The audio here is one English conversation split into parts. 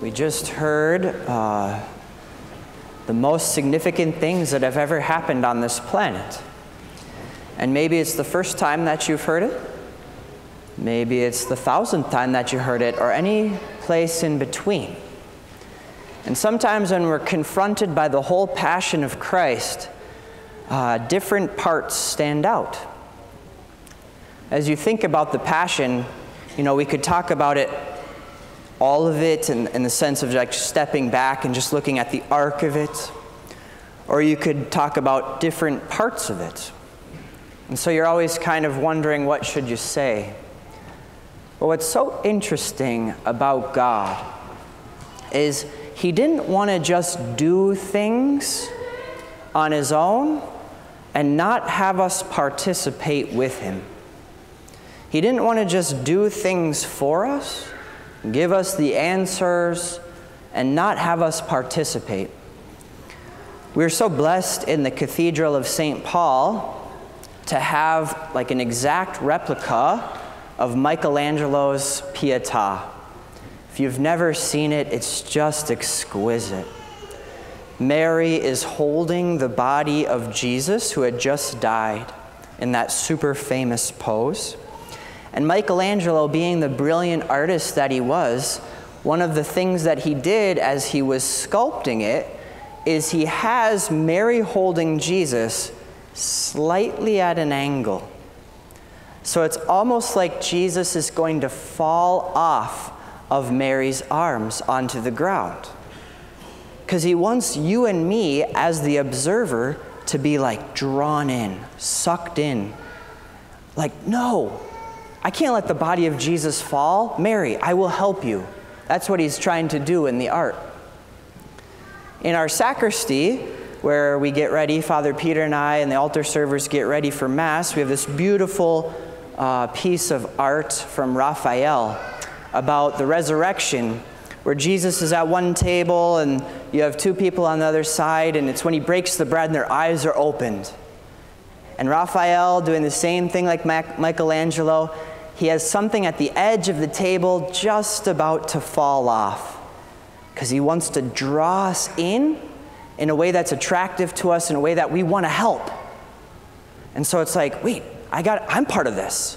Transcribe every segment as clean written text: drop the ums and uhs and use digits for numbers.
We just heard the most significant things that have ever happened on this planet. And maybe it's the first time that you've heard it. Maybe it's the 1,000th time that you heard it, or any place in between. And sometimes when we're confronted by the whole passion of Christ, different parts stand out. As you think about the passion, we could talk about it, all of it, in the sense of like stepping back and just looking at the arc of it. Or you could talk about different parts of it. And so you're always kind of wondering, what should you say? But what's so interesting about God is he didn't want to just do things on his own and not have us participate with him. He didn't want to just do things for us, give us the answers, and not have us participate. We're so blessed in the Cathedral of St. Paul to have like an exact replica of Michelangelo's Pietà. If you've never seen it, it's just exquisite. Mary is holding the body of Jesus who had just died in that super famous pose. And Michelangelo, being the brilliant artist that he was, one of the things that he did as he was sculpting it is he has Mary holding Jesus slightly at an angle. So it's almost like Jesus is going to fall off of Mary's arms onto the ground. Because he wants you and me, as the observer, to be like drawn in, sucked in. Like, no, I can't let the body of Jesus fall. Mary, I will help you. That's what he's trying to do in the art. In our sacristy, where we get ready, Father Peter and I and the altar servers get ready for Mass, we have this beautiful piece of art from Raphael about the resurrection, where Jesus is at one table and you have two people on the other side, and it's when he breaks the bread and their eyes are opened. And Raphael, doing the same thing like Michelangelo, he has something at the edge of the table just about to fall off, because he wants to draw us in a way that's attractive to us, in a way that we want to help. And so it's like, wait, I'm part of this.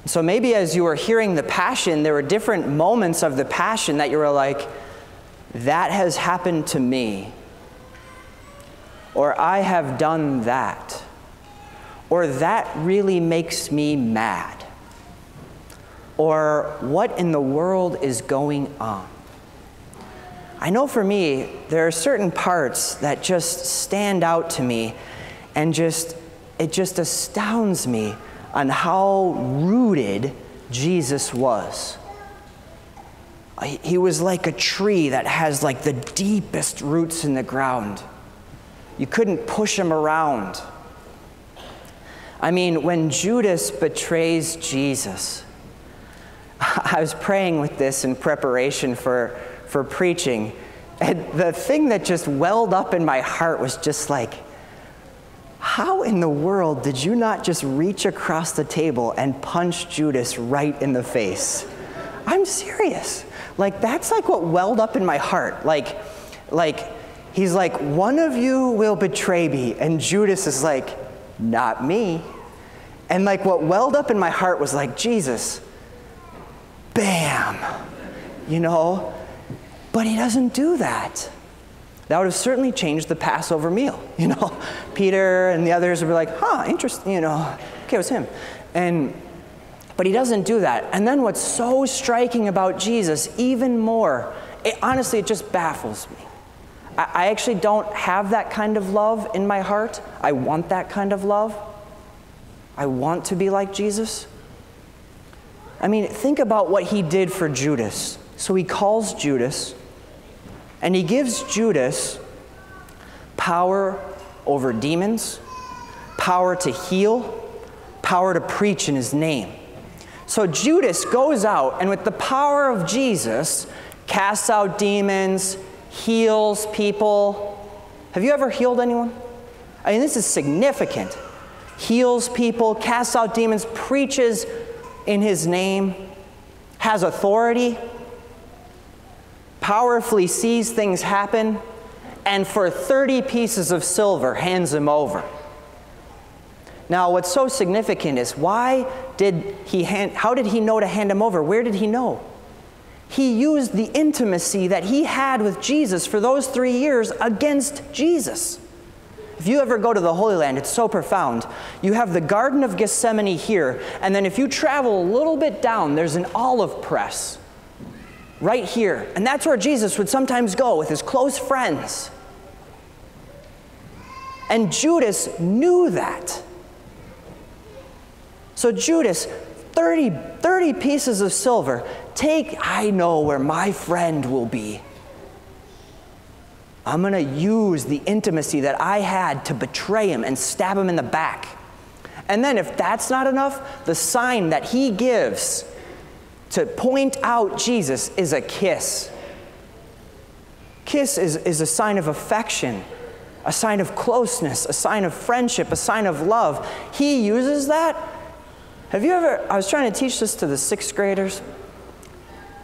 So maybe as you were hearing the Passion, there were different moments of the Passion that you were like, that has happened to me. Or I have done that. Or that really makes me mad. Or what in the world is going on? I know for me, there are certain parts that just stand out to me, and it just astounds me on how rooted Jesus was. He was like a tree that has like the deepest roots in the ground. You couldn't push him around. I mean, when Judas betrays Jesus, I was praying with this in preparation for preaching, and the thing that just welled up in my heart was just like, how in the world did you not just reach across the table and punch Judas right in the face? I'm serious. Like, that's like what welled up in my heart. Like he's like, one of you will betray me, and Judas is like, not me. And like what welled up in my heart was like, Jesus, bam, but he doesn't do that. That would have certainly changed the Passover meal, Peter and the others would be like, interesting, okay, it was him. But he doesn't do that. And then what's so striking about Jesus, even more, honestly, it just baffles me. I actually don't have that kind of love in my heart. I want that kind of love. I want to be like Jesus. I mean, think about what he did for Judas. So he calls Judas, and he gives Judas power over demons, power to heal, power to preach in his name. So Judas goes out and with the power of Jesus casts out demons, heals people. Have you ever healed anyone? I mean, this is significant. Heals people, casts out demons, preaches in his name, has authority. powerfully sees things happen, and for 30 pieces of silver hands him over. Now, what's so significant is how did he know to hand him over? Where did he know? He used the intimacy that he had with Jesus for those 3 years against Jesus. If you ever go to the Holy Land, it's so profound. You have the Garden of Gethsemane here, and then if you travel a little bit down, there's an olive press right here. And that's where Jesus would sometimes go with his close friends. And Judas knew that. So Judas, 30 pieces of silver, I know where my friend will be. I'm going to use the intimacy that I had to betray him and stab him in the back. And then if that's not enough, the sign that he gives to point out Jesus is a kiss. Kiss is a sign of affection, a sign of closeness, a sign of friendship, a sign of love. He uses that. I was trying to teach this to the 6th graders.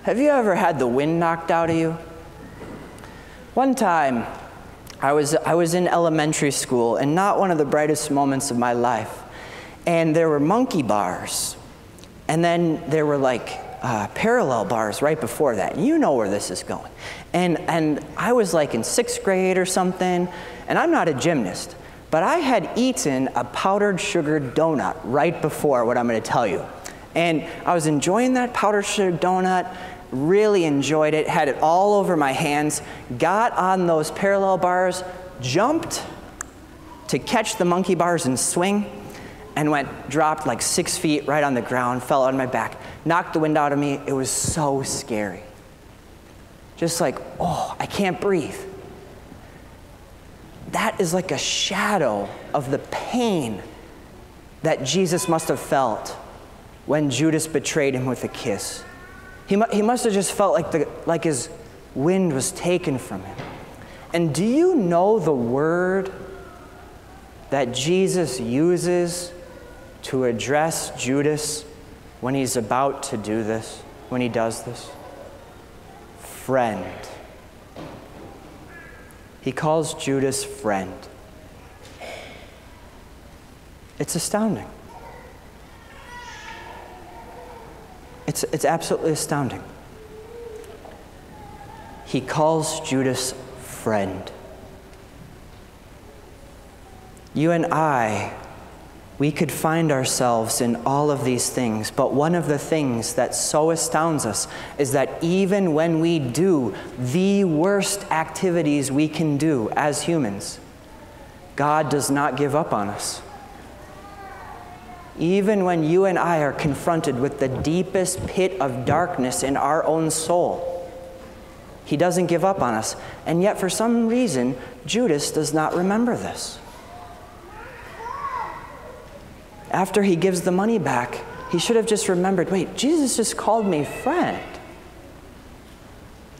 Have you ever had the wind knocked out of you? One time, I was in elementary school, and not one of the brightest moments of my life. And there were monkey bars, and then there were parallel bars right before that. You know where this is going. And I was in 6th grade or something, and I'm not a gymnast, but I had eaten a powdered sugar donut right before what I'm going to tell you. And I was enjoying that powdered sugar donut, really enjoyed it, had it all over my hands, got on those parallel bars, jumped to catch the monkey bars and swing, and dropped 6 feet right on the ground, fell on my back, knocked the wind out of me. It was so scary. Just oh, I can't breathe. That is like a shadow of the pain that Jesus must have felt when Judas betrayed him with a kiss. He must have just felt like his wind was taken from him. And do you know the word that Jesus uses to address Judas when he's about to do this, when he does this? Friend. He calls Judas friend. It's astounding. It's absolutely astounding. He calls Judas friend. You and I, we could find ourselves in all of these things, but one of the things that so astounds us is that even when we do the worst activities we can do as humans, God does not give up on us. Even when you and I are confronted with the deepest pit of darkness in our own soul, He doesn't give up on us. And yet, for some reason, Judas does not remember this. After he gives the money back, he should have just remembered, wait, Jesus just called me friend.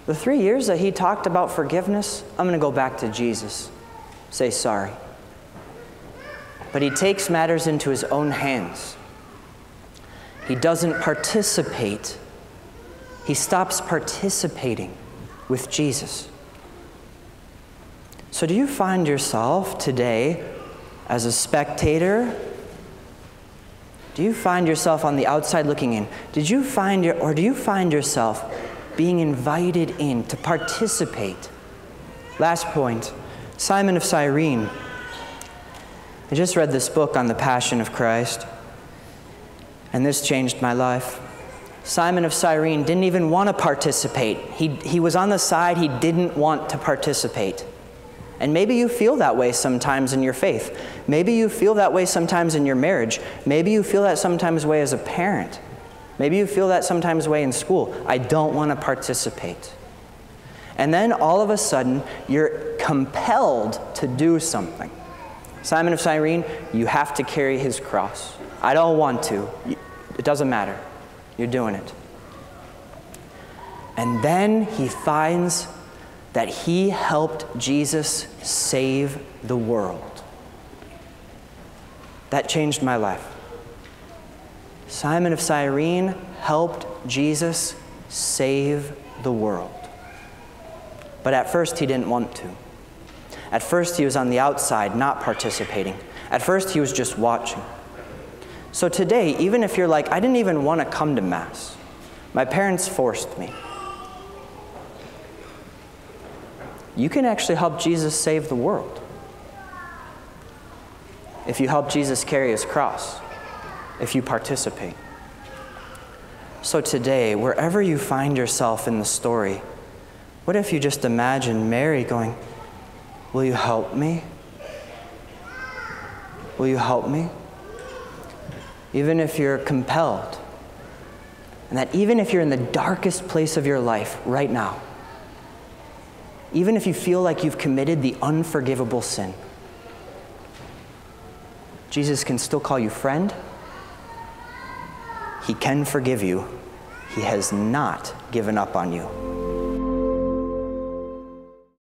The 3 years that he talked about forgiveness, I'm going to go back to Jesus, say sorry. But he takes matters into his own hands. He doesn't participate. He stops participating with Jesus. So do you find yourself today as a spectator? Do you find yourself on the outside looking in? Do you find yourself being invited in to participate? Last point, Simon of Cyrene. I just read this book on the Passion of Christ, and this changed my life. Simon of Cyrene didn't even want to participate. He was on the side, he didn't want to participate. And maybe you feel that way sometimes in your faith. Maybe you feel that way sometimes in your marriage. Maybe you feel that sometimes way as a parent. Maybe you feel that sometimes way in school. I don't want to participate. And then all of a sudden, you're compelled to do something. Simon of Cyrene, you have to carry his cross. I don't want to. It doesn't matter. You're doing it. And then he finds that he helped Jesus save the world. That changed my life. Simon of Cyrene helped Jesus save the world. But at first he didn't want to. At first he was on the outside, not participating. At first he was just watching. So today, even if you're like, I didn't even want to come to Mass, my parents forced me, you can actually help Jesus save the world. If you help Jesus carry his cross, if you participate. So today, wherever you find yourself in the story, what if you just imagine Mary going, will you help me? Will you help me? Even if you're compelled, and that even if you're in the darkest place of your life right now, even if you feel like you've committed the unforgivable sin, Jesus can still call you friend. He can forgive you. He has not given up on you.